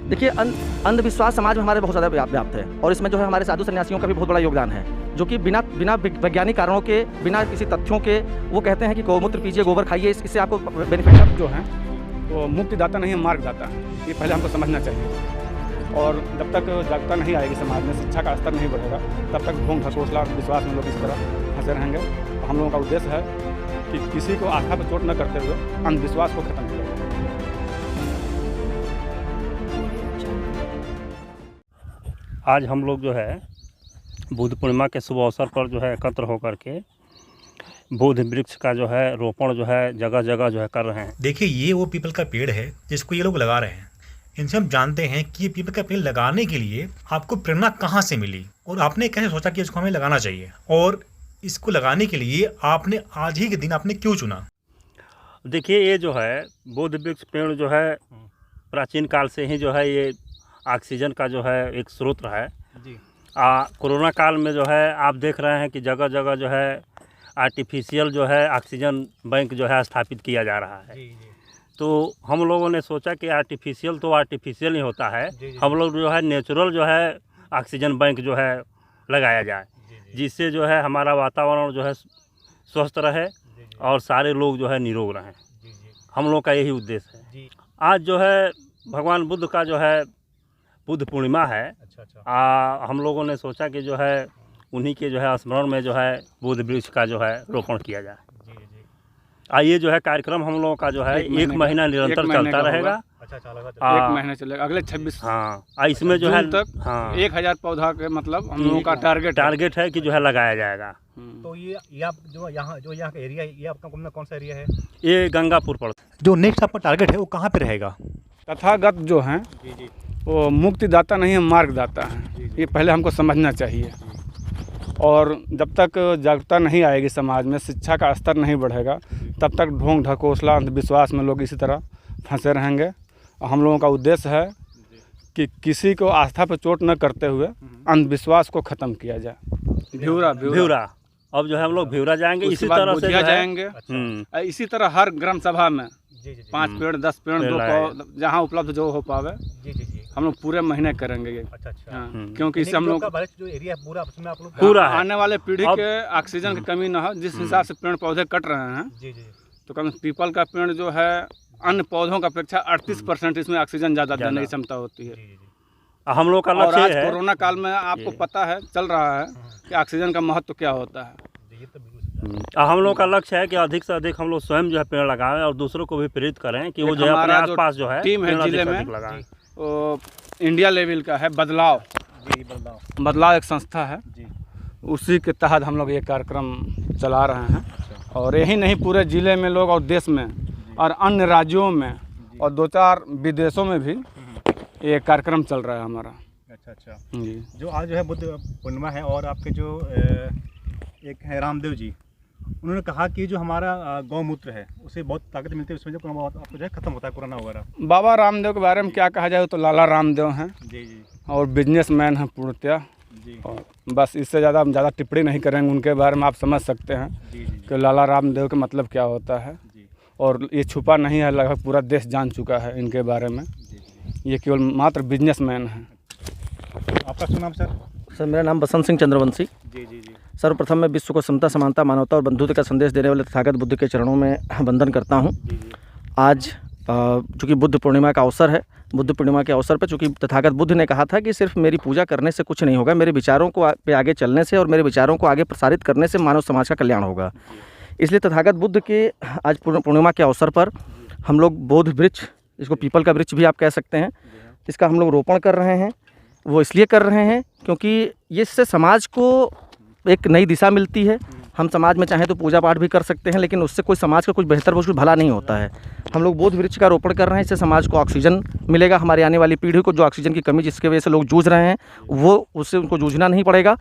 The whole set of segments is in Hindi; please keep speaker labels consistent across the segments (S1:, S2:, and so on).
S1: देखिए अंधविश्वास समाज में हमारे बहुत ज़्यादा व्याप्त है और इसमें जो है हमारे साधु सन्यासियों का भी बहुत बड़ा योगदान है, जो कि बिना बिना वैज्ञानिक कारणों के, बिना किसी तथ्यों के वो कहते हैं कि गौमूत्र पीजिए, गोबर खाइए, इससे आपको बेनिफिट
S2: जो है वो मुक्तिदाता नहीं मार्गदाता है, ये पहले हमको समझना चाहिए। और जब तक जागरूकता नहीं आएगी समाज में, शिक्षा का स्तर नहीं बढ़ेगा, तब तक ढोंग ढकोसला विश्वास में लोग इस तरह फंसे रहेंगे। तो हम लोगों का उद्देश्य है कि किसी को आस्था पर चोट न करते हुए अंधविश्वास को खत्म किया जाए।
S3: आज हम लोग जो है बुद्ध पूर्णिमा के शुभ अवसर पर जो है एकत्र होकर के बोध वृक्ष का जो है रोपण जो है जगह जगह जो है कर रहे हैं।
S4: देखिए, ये वो पीपल का पेड़ है जिसको ये लोग लगा रहे हैं। इनसे हम जानते हैं कि ये पीपल का पेड़ लगाने के लिए आपको प्रेरणा कहाँ से मिली और आपने कैसे सोचा कि इसको हमें लगाना चाहिए, और इसको लगाने के लिए आपने आज ही के दिन आपने क्यों चुना?
S3: देखिए, ये जो है बोध वृक्ष पेड़ जो है प्राचीन काल से ही जो है ये ऑक्सीजन का जो है एक स्रोत रहा है जी। कोरोना काल में जो है आप देख रहे हैं कि जगह जगह जो है आर्टिफिशियल जो है ऑक्सीजन बैंक जो है स्थापित किया जा रहा है जी। तो हम लोगों ने सोचा कि आर्टिफिशियल तो आर्टिफिशियल ही होता है जी। हम लोग जो है नेचुरल जो है ऑक्सीजन बैंक जो है लगाया जाए, जिससे जो है हमारा वातावरण जो है स्वस्थ रहे और सारे लोग जो है निरोग रहें। हम लोग का यही उद्देश्य है। आज जो है भगवान बुद्ध का जो है बुद्ध पूर्णिमा है। हम लोगों ने सोचा कि जो है उन्हीं के जो है स्मरण में जो है बोध वृक्ष का जो है रोपण किया जाए। ये जो है कार्यक्रम हम लोगों का जो है एक महीना निरंतर चलता रहेगा।
S2: एक महीना चलेगा, अगले 26
S3: हाँ इसमें जो है
S2: तक 1000 पौधा के मतलब हम लोगों का
S3: टारगेट है कि जो है लगाया जाएगा।
S4: तो ये आप जो यहाँ का एरिया है, ये आपका कौन सा एरिया है?
S3: ये गंगापुर पड़ता है।
S4: जो नेक्स्ट आपका टारगेट है वो कहाँ पे रहेगा?
S2: तथागत जो हैं वो मुक्तिदाता नहीं है, मार्गदाता है, ये पहले हमको समझना चाहिए। और जब तक जागरूकता नहीं आएगी समाज में, शिक्षा का स्तर नहीं बढ़ेगा, तब तक ढोंग ढकोसला अंधविश्वास में लोग इसी तरह फंसे रहेंगे। और हम लोगों का उद्देश्य है कि किसी को आस्था पर चोट न करते हुए अंधविश्वास को ख़त्म किया जाए।
S3: भ्यूरा अब जो है हम लोग भ्यूरा जाएंगे, इसी तरह से
S2: जाएंगे। इसी तरह हर ग्राम सभा में 5 पेड़ 10 पेड़ 2 जहाँ उपलब्ध जो हो पावे हम लोग पूरे महीने करेंगे ये। क्योंकि इससे हम लोग
S4: जो एरिया
S2: पूरा आने वाले पीढ़ी के ऑक्सीजन की कमी न हो। जिस हिसाब से पेड़ पौधे कट रहे हैं तो कम पीपल का पेड़ जो है अन्य पौधों का अपेक्षा 38% इसमें ऑक्सीजन ज़्यादा देने की क्षमता होती है।
S3: हम लोग का लक्ष्य है,
S2: कोरोना काल में आपको पता है चल रहा है कि ऑक्सीजन का महत्व क्या होता है।
S3: हम लोग का लक्ष्य है कि अधिक से अधिक हम लोग स्वयं जो है पेड़ लगाएं और दूसरों को भी प्रेरित करें कि वो जो है अपने आसपास जो है
S2: टीम है जिले में वो इंडिया लेवल का है, बदलाव एक संस्था है, उसी के तहत हम लोग ये कार्यक्रम चला रहे हैं। और यही नहीं, पूरे ज़िले में लोग और देश में और अन्य राज्यों में और 2-4 विदेशों में भी ये कार्यक्रम चल रहा है हमारा।
S4: अच्छा जी। जो आज जो है बुद्ध पूर्णिमा है और आपके जो एक है रामदेव जी, उन्होंने कहा कि जो हमारा गौमूत्र है उसे बहुत ताकत मिलती है, उसमें जो आपको जो है खत्म होता है कोरोना वगैरह।
S2: बाबा रामदेव के बारे में क्या कहा जाए, तो लाला रामदेव हैं जी और बिजनेसमैन हैं पूर्णतया जी। और बस इससे ज़्यादा टिप्पणी नहीं करेंगे उनके बारे में। आप समझ सकते हैं कि लाला रामदेव का मतलब क्या होता है। और ये छुपा नहीं है, लगभग पूरा देश जान चुका है इनके बारे में। ये केवल मात्र बिजनेसमैन हैं।
S4: आपका शुभ नाम सर?
S1: सर मेरा नाम बसंत सिंह चंद्रवंशी।
S4: जी।
S1: सर्वप्रथम मैं विश्व को समता, समानता, मानवता और बंधुत्व का संदेश देने वाले तथागत बुद्ध के चरणों में वंदन करता हूँ। आज चूँकि बुद्ध पूर्णिमा का अवसर है, बुद्ध पूर्णिमा के अवसर पर चूँकि तथागत बुद्ध ने कहा था कि सिर्फ मेरी पूजा करने से कुछ नहीं होगा, मेरे विचारों को पे आगे चलने से और मेरे विचारों को आगे प्रसारित करने से मानव समाज का कल्याण होगा। इसलिए तथागत बुद्ध के आज पूर्णिमा के अवसर पर हम लोग बोध वृक्ष, इसको पीपल का वृक्ष भी आप कह सकते हैं, इसका हम लोग रोपण कर रहे हैं। वो इसलिए कर रहे हैं क्योंकि इससे समाज को एक नई दिशा मिलती है। हम समाज में चाहें तो पूजा पाठ भी कर सकते हैं, लेकिन उससे कोई समाज का कुछ बेहतर कुछ भला नहीं होता है। हम लोग बोध वृक्ष का रोपण कर रहे हैं, इससे समाज को ऑक्सीजन मिलेगा। हमारी आने वाली पीढ़ी को जो ऑक्सीजन की कमी जिसकी वजह से लोग जूझ रहे हैं, वो उससे उनको जूझना नहीं पड़ेगा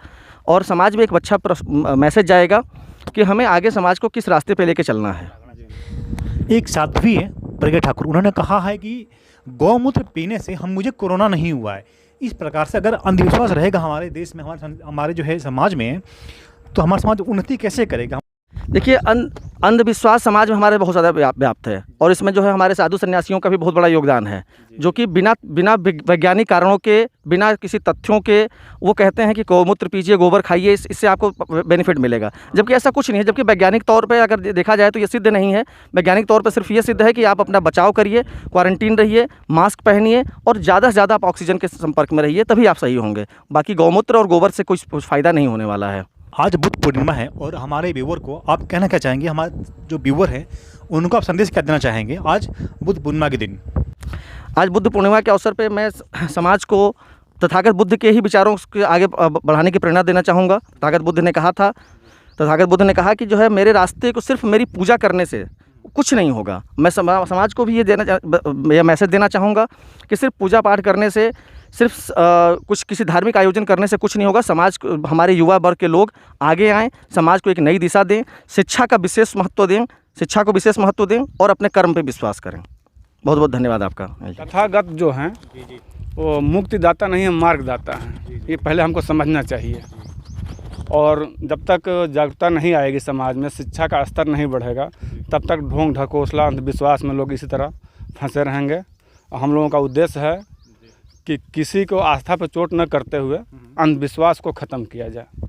S1: और समाज में एक अच्छा मैसेज जाएगा कि हमें आगे समाज को किस रास्ते पे लेके चलना है।
S4: एक साध्वी है प्रज्ञा ठाकुर, उन्होंने कहा है कि गौमूत्र पीने से मुझे कोरोना नहीं हुआ है। इस प्रकार से अगर अंधविश्वास रहेगा हमारे देश में, हमारे जो है समाज में, तो हमारा समाज उन्नति कैसे करेगा?
S1: देखिए अंधविश्वास समाज में हमारे बहुत ज़्यादा व्याप्त है और इसमें जो है हमारे साधु सन्यासियों का भी बहुत बड़ा योगदान है, जो कि बिना बिना वैज्ञानिक कारणों के, बिना किसी तथ्यों के वो कहते हैं कि गौमूत्र पीजिए, गोबर खाइए, इससे आपको बेनिफिट मिलेगा, जबकि ऐसा कुछ नहीं है। जबकि वैज्ञानिक तौर पे अगर देखा जाए तो ये सिद्ध नहीं है। वैज्ञानिक तौर पे सिर्फ ये सिद्ध है कि आप अपना बचाव करिए, क्वारंटीन रहिए, मास्क पहनिए और ज़्यादा से ज़्यादा आप ऑक्सीजन के संपर्क में रहिए, तभी आप सही होंगे। बाकी गौमूत्र और गोबर से कुछ फ़ायदा नहीं होने वाला है।
S4: आज बुद्ध पूर्णिमा है और हमारे व्यूवर को आप कहना क्या चाहेंगे, हमारे जो व्यूवर हैं उनको आप संदेश क्या देना चाहेंगे आज बुद्ध पूर्णिमा के दिन?
S1: आज बुद्ध पूर्णिमा के अवसर पे मैं समाज को तथागत बुद्ध के ही विचारों के आगे बढ़ाने की प्रेरणा देना चाहूँगा। तथागत बुद्ध ने कहा कि जो है मेरे रास्ते को सिर्फ मेरी पूजा करने से कुछ नहीं होगा। मैं समाज को भी ये मैसेज देना चाहूँगा कि सिर्फ पूजा पाठ करने से, सिर्फ कुछ किसी धार्मिक आयोजन करने से कुछ नहीं होगा। समाज हमारे युवा वर्ग के लोग आगे आएँ, समाज को एक नई दिशा दें, शिक्षा को विशेष महत्व दें और अपने कर्म पे विश्वास करें। बहुत बहुत धन्यवाद आपका।
S2: तथागत जो हैं वो मुक्तिदाता नहीं है, मार्गदाता हैं। ये पहले हमको समझना चाहिए। और जब तक जागरूकता नहीं आएगी समाज में, शिक्षा का स्तर नहीं बढ़ेगा, तब तक ढोंग ढकोसला अंधविश्वास में लोग इसी तरह फंसे रहेंगे। हम लोगों का उद्देश्य है कि किसी को आस्था पर चोट न करते हुए अंधविश्वास को ख़त्म किया जाए।